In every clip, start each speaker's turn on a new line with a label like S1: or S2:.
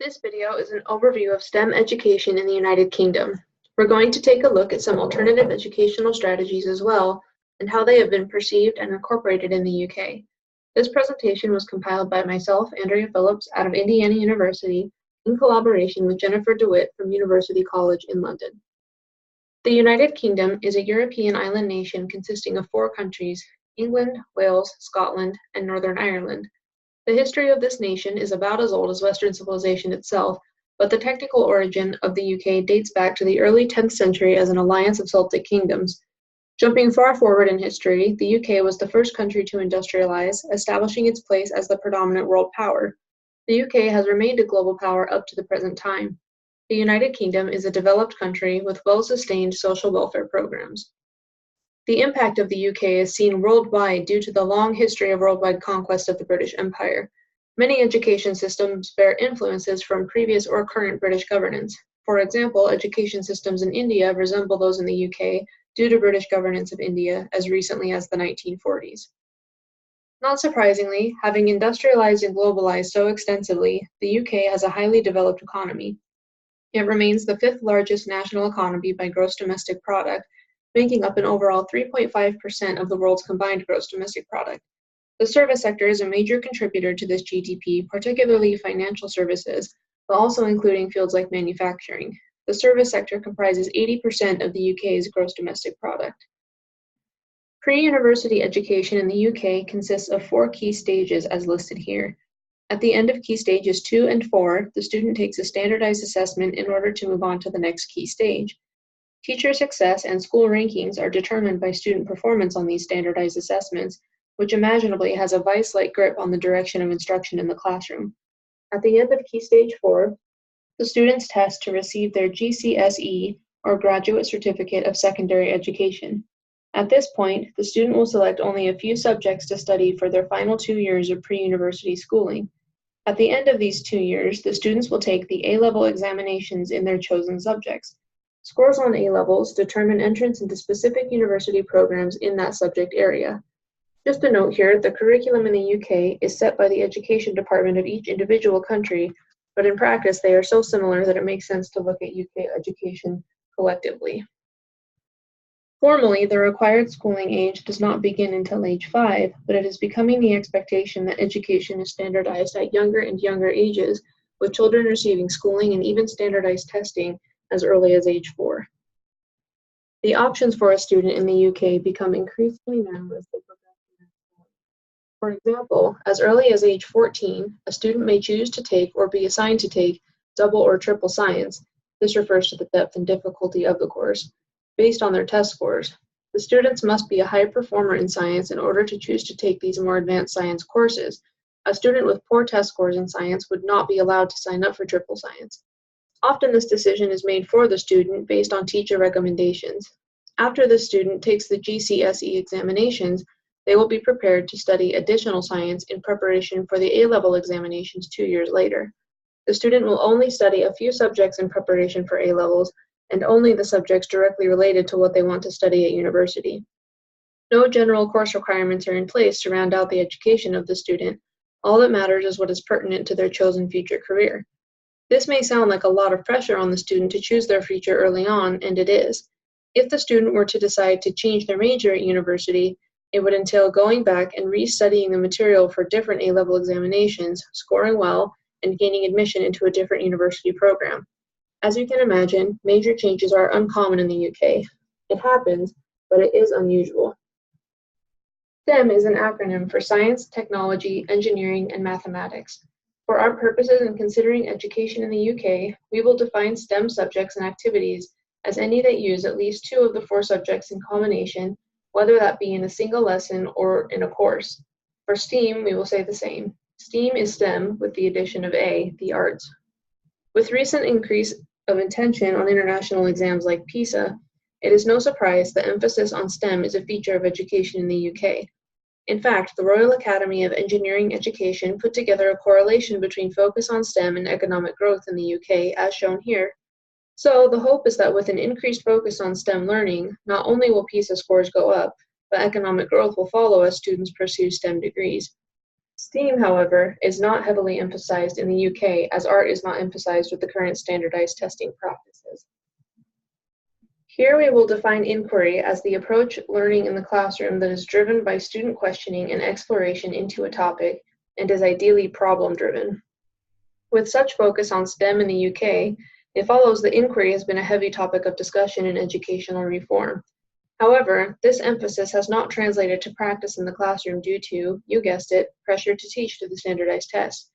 S1: This video is an overview of STEM education in the United Kingdom. We're going to take a look at some alternative educational strategies as well, and how they have been perceived and incorporated in the UK. This presentation was compiled by myself, Andrea Phillips, out of Indiana University, in collaboration with Jennifer DeWitt from University College in London. The United Kingdom is a European island nation consisting of 4 countries: England, Wales, Scotland, and Northern Ireland. The history of this nation is about as old as Western civilization itself, but the technical origin of the UK dates back to the early 10th century as an alliance of Celtic kingdoms. Jumping far forward in history, the UK was the first country to industrialize, establishing its place as the predominant world power. The UK has remained a global power up to the present time. The United Kingdom is a developed country with well-sustained social welfare programs. The impact of the UK is seen worldwide due to the long history of worldwide conquest of the British Empire. Many education systems bear influences from previous or current British governance. For example, education systems in India resemble those in the UK due to British governance of India as recently as the 1940s. Not surprisingly, having industrialized and globalized so extensively, the UK has a highly developed economy. It remains the 5th largest national economy by gross domestic product, making up an overall 3.5% of the world's combined gross domestic product. The service sector is a major contributor to this GDP, particularly financial services, but also including fields like manufacturing. The service sector comprises 80% of the UK's gross domestic product. Pre-university education in the UK consists of 4 key stages as listed here. At the end of key stages 2 and 4, the student takes a standardized assessment in order to move on to the next key stage. Teacher success and school rankings are determined by student performance on these standardized assessments, which imaginably has a vice-like grip on the direction of instruction in the classroom. At the end of Key Stage 4, the students test to receive their GCSE, or Graduate Certificate of Secondary Education. At this point, the student will select only a few subjects to study for their final 2 years of pre-university schooling. At the end of these 2 years, the students will take the A-level examinations in their chosen subjects. Scores on A-levels determine entrance into specific university programs in that subject area. Just a note here, the curriculum in the UK is set by the education department of each individual country, but in practice they are so similar that it makes sense to look at UK education collectively. Formally, the required schooling age does not begin until age 5, but it is becoming the expectation that education is standardized at younger and younger ages, with children receiving schooling and even standardized testing as early as age 4. The options for a student in the UK become increasingly narrow as they progress in school. For example, as early as age 14, a student may choose to take or be assigned to take double or triple science. This refers to the depth and difficulty of the course, based on their test scores. The students must be a high performer in science in order to choose to take these more advanced science courses. A student with poor test scores in science would not be allowed to sign up for triple science. Often this decision is made for the student based on teacher recommendations. After the student takes the GCSE examinations, they will be prepared to study additional science in preparation for the A-level examinations 2 years later. The student will only study a few subjects in preparation for A-levels, and only the subjects directly related to what they want to study at university. No general course requirements are in place to round out the education of the student. All that matters is what is pertinent to their chosen future career. This may sound like a lot of pressure on the student to choose their future early on, and it is. If the student were to decide to change their major at university, it would entail going back and restudying the material for different A-level examinations, scoring well, and gaining admission into a different university program. As you can imagine, major changes are uncommon in the UK. It happens, but it is unusual. STEM is an acronym for Science, Technology, Engineering, and Mathematics. For our purposes in considering education in the UK, we will define STEM subjects and activities as any that use at least 2 of the 4 subjects in combination, whether that be in a single lesson or in a course. For STEAM, we will say the same. STEAM is STEM with the addition of A, the arts. With recent increase of attention on international exams like PISA, it is no surprise that emphasis on STEM is a feature of education in the UK. In fact, the Royal Academy of Engineering Education put together a correlation between focus on STEM and economic growth in the UK, as shown here. So the hope is that with an increased focus on STEM learning, not only will PISA scores go up, but economic growth will follow as students pursue STEM degrees. STEAM, however, is not heavily emphasized in the UK as art is not emphasized with the current standardized testing practices. Here we will define inquiry as the approach learning in the classroom that is driven by student questioning and exploration into a topic and is ideally problem-driven. With such focus on STEM in the UK, it follows that inquiry has been a heavy topic of discussion in educational reform. However, this emphasis has not translated to practice in the classroom due to, you guessed it, pressure to teach to the standardized test.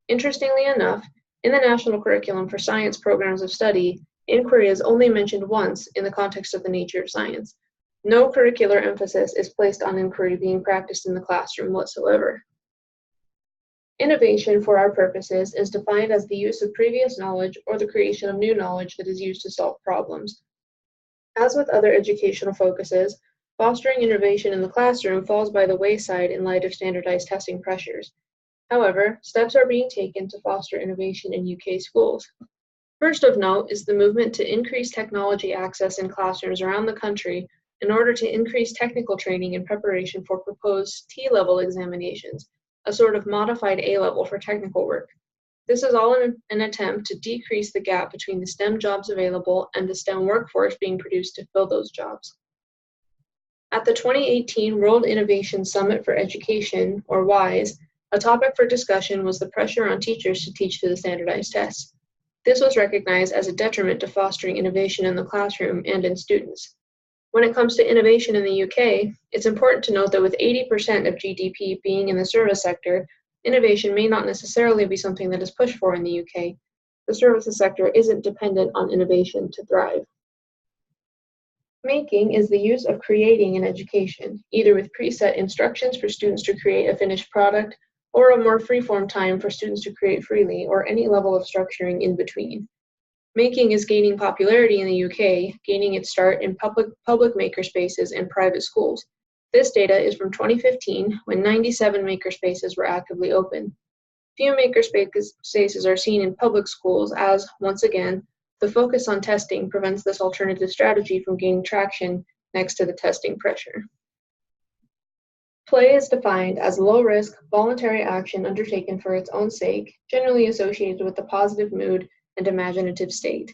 S1: Interestingly enough, in the National Curriculum for Science Programs of Study, inquiry is only mentioned once in the context of the nature of science. No curricular emphasis is placed on inquiry being practiced in the classroom whatsoever. Innovation, for our purposes, is defined as the use of previous knowledge or the creation of new knowledge that is used to solve problems. As with other educational focuses, fostering innovation in the classroom falls by the wayside in light of standardized testing pressures. However, steps are being taken to foster innovation in UK schools. First of note is the movement to increase technology access in classrooms around the country in order to increase technical training in preparation for proposed T-level examinations, a sort of modified A-level for technical work. This is all an attempt to decrease the gap between the STEM jobs available and the STEM workforce being produced to fill those jobs. At the 2018 World Innovation Summit for Education, or WISE, a topic for discussion was the pressure on teachers to teach to the standardized tests. This was recognized as a detriment to fostering innovation in the classroom and in students. When it comes to innovation in the UK, it's important to note that with 80% of GDP being in the service sector, innovation may not necessarily be something that is pushed for in the UK. The services sector isn't dependent on innovation to thrive. Making is the use of creating in education, either with preset instructions for students to create a finished product, or a more free-form time for students to create freely, or any level of structuring in between. Making is gaining popularity in the UK, gaining its start in public makerspaces and private schools. This data is from 2015, when 97 makerspaces were actively open. Few makerspaces are seen in public schools as, once again, the focus on testing prevents this alternative strategy from gaining traction next to the testing pressure. Play is defined as low-risk, voluntary action undertaken for its own sake, generally associated with a positive mood and imaginative state.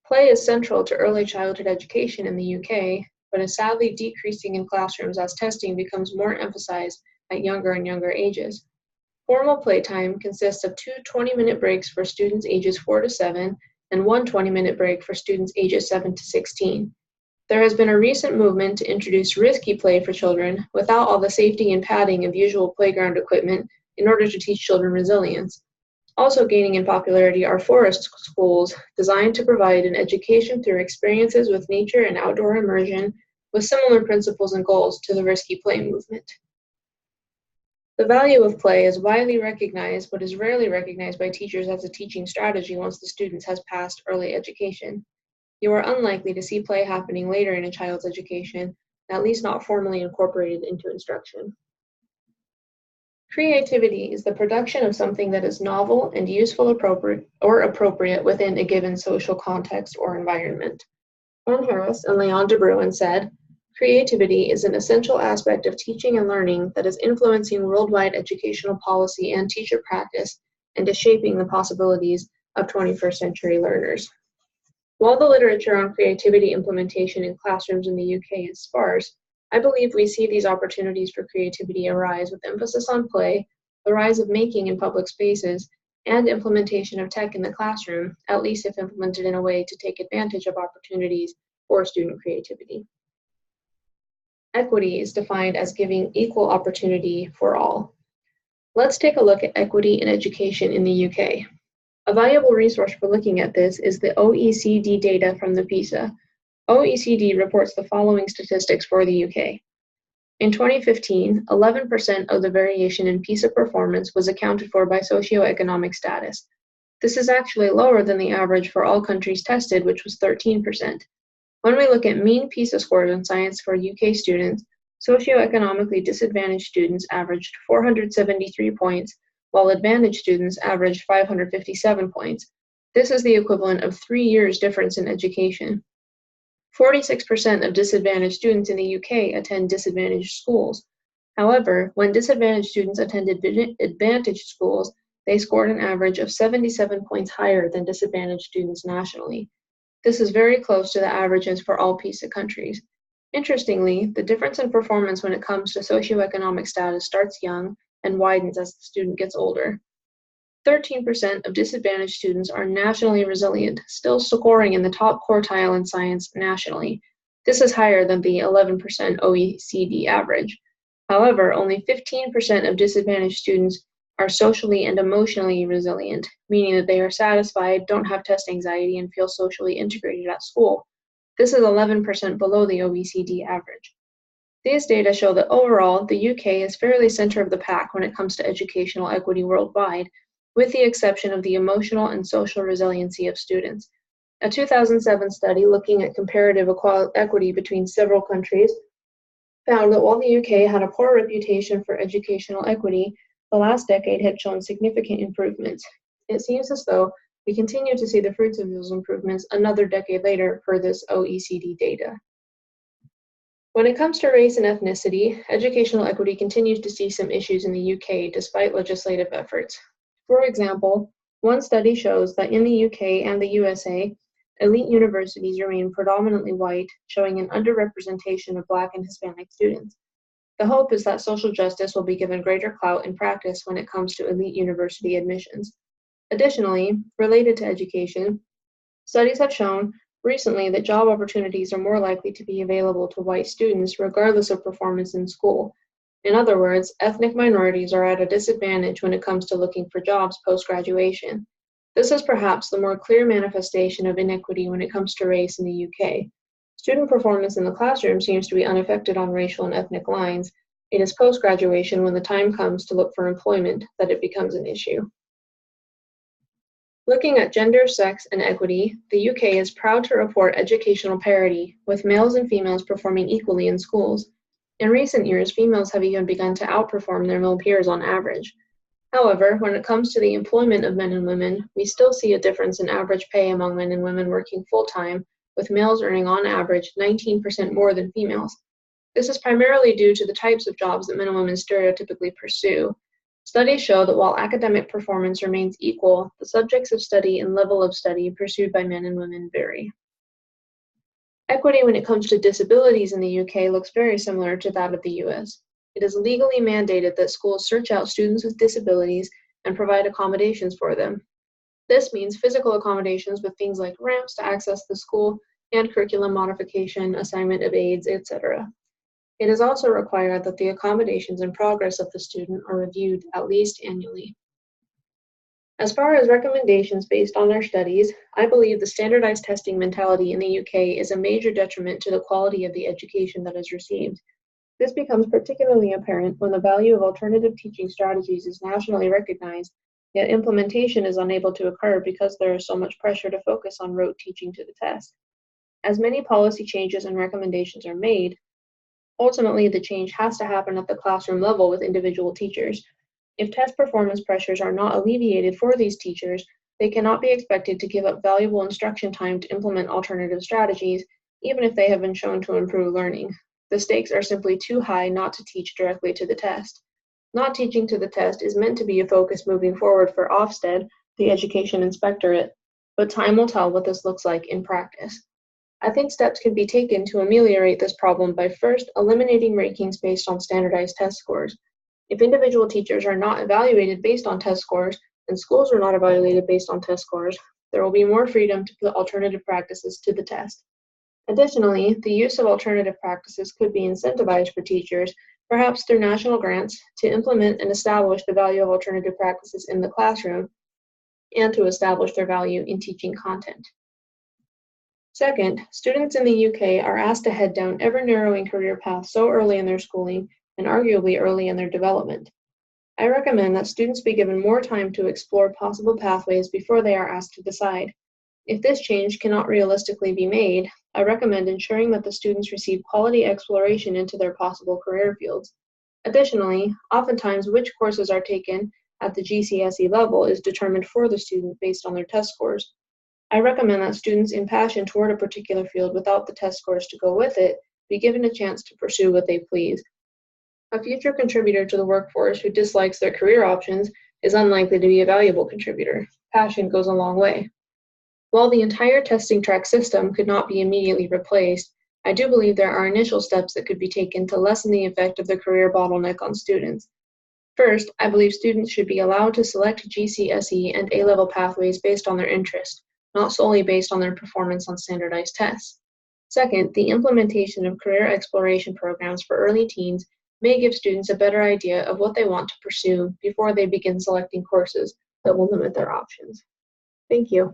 S1: Play is central to early childhood education in the UK, but is sadly decreasing in classrooms as testing becomes more emphasized at younger and younger ages. Formal playtime consists of 2 20-minute breaks for students ages 4 to 7 and 1 20-minute break for students ages 7 to 16. There has been a recent movement to introduce risky play for children without all the safety and padding of usual playground equipment in order to teach children resilience. Also gaining in popularity are forest schools designed to provide an education through experiences with nature and outdoor immersion with similar principles and goals to the risky play movement. The value of play is widely recognized but is rarely recognized by teachers as a teaching strategy once the student has passed early education. You are unlikely to see play happening later in a child's education, at least not formally incorporated into instruction. Creativity is the production of something that is novel and useful or appropriate within a given social context or environment. Anne Harris and Leon de Bruin said, "Creativity is an essential aspect of teaching and learning that is influencing worldwide educational policy and teacher practice and is shaping the possibilities of 21st century learners." While the literature on creativity implementation in classrooms in the UK is sparse, I believe we see these opportunities for creativity arise with emphasis on play, the rise of making in public spaces, and implementation of tech in the classroom, at least if implemented in a way to take advantage of opportunities for student creativity. Equity is defined as giving equal opportunity for all. Let's take a look at equity in education in the UK. A valuable resource for looking at this is the OECD data from the PISA. OECD reports the following statistics for the UK. In 2015, 11% of the variation in PISA performance was accounted for by socioeconomic status. This is actually lower than the average for all countries tested, which was 13%. When we look at mean PISA scores in science for UK students, socioeconomically disadvantaged students averaged 473 points, while advantaged students averaged 557 points. This is the equivalent of 3 years difference in education. 46% of disadvantaged students in the UK attend disadvantaged schools. However, when disadvantaged students attended advantaged schools, they scored an average of 77 points higher than disadvantaged students nationally. This is very close to the averages for all PISA countries. Interestingly, the difference in performance when it comes to socioeconomic status starts young and widens as the student gets older. 13% of disadvantaged students are nationally resilient, still scoring in the top quartile in science nationally. This is higher than the 11% OECD average. However, only 15% of disadvantaged students are socially and emotionally resilient, meaning that they are satisfied, don't have test anxiety, and feel socially integrated at school. This is 11% below the OECD average. These data show that overall, the UK is fairly center of the pack when it comes to educational equity worldwide, with the exception of the emotional and social resiliency of students. A 2007 study looking at comparative equity between several countries found that while the UK had a poor reputation for educational equity, the last decade had shown significant improvements. It seems as though we continue to see the fruits of those improvements another decade later per this OECD data. When it comes to race and ethnicity, educational equity continues to see some issues in the UK despite legislative efforts. For example, one study shows that in the UK and the USA, elite universities remain predominantly white, showing an underrepresentation of Black and Hispanic students. The hope is that social justice will be given greater clout in practice when it comes to elite university admissions. Additionally, related to education, studies have shown recently that job opportunities are more likely to be available to white students regardless of performance in school. In other words, ethnic minorities are at a disadvantage when it comes to looking for jobs post-graduation. This is perhaps the more clear manifestation of inequity when it comes to race in the UK. Student performance in the classroom seems to be unaffected on racial and ethnic lines. It is post-graduation, when the time comes to look for employment, that it becomes an issue. Looking at gender, sex, and equity, the UK is proud to report educational parity, with males and females performing equally in schools. In recent years, females have even begun to outperform their male peers on average. However, when it comes to the employment of men and women, we still see a difference in average pay among men and women working full-time, with males earning on average 19% more than females. This is primarily due to the types of jobs that men and women stereotypically pursue. Studies show that while academic performance remains equal, the subjects of study and level of study pursued by men and women vary. Equity when it comes to disabilities in the UK looks very similar to that of the US. It is legally mandated that schools search out students with disabilities and provide accommodations for them. This means physical accommodations with things like ramps to access the school and curriculum modification, assignment of aides, etc. It is also required that the accommodations and progress of the student are reviewed at least annually. As far as recommendations based on their studies, I believe the standardized testing mentality in the UK is a major detriment to the quality of the education that is received. This becomes particularly apparent when the value of alternative teaching strategies is nationally recognized, yet implementation is unable to occur because there is so much pressure to focus on rote teaching to the test. As many policy changes and recommendations are made, ultimately the change has to happen at the classroom level with individual teachers. If test performance pressures are not alleviated for these teachers, they cannot be expected to give up valuable instruction time to implement alternative strategies, even if they have been shown to improve learning. The stakes are simply too high not to teach directly to the test. Not teaching to the test is meant to be a focus moving forward for Ofsted, the Education Inspectorate, but time will tell what this looks like in practice. I think steps can be taken to ameliorate this problem by first eliminating rankings based on standardized test scores. If individual teachers are not evaluated based on test scores, and schools are not evaluated based on test scores, there will be more freedom to put alternative practices to the test. Additionally, the use of alternative practices could be incentivized for teachers, perhaps through national grants, to implement and establish the value of alternative practices in the classroom, and to establish their value in teaching content. Second, students in the UK are asked to head down ever-narrowing career paths so early in their schooling, and arguably early in their development. I recommend that students be given more time to explore possible pathways before they are asked to decide. If this change cannot realistically be made, I recommend ensuring that the students receive quality exploration into their possible career fields. Additionally, oftentimes which courses are taken at the GCSE level is determined for the student based on their test scores. I recommend that students impassioned toward a particular field without the test scores to go with it be given a chance to pursue what they please. A future contributor to the workforce who dislikes their career options is unlikely to be a valuable contributor. Passion goes a long way. While the entire testing track system could not be immediately replaced, I do believe there are initial steps that could be taken to lessen the effect of the career bottleneck on students. First, I believe students should be allowed to select GCSE and A-level pathways based on their interest, not solely based on their performance on standardized tests. Second, the implementation of career exploration programs for early teens may give students a better idea of what they want to pursue before they begin selecting courses that will limit their options. Thank you.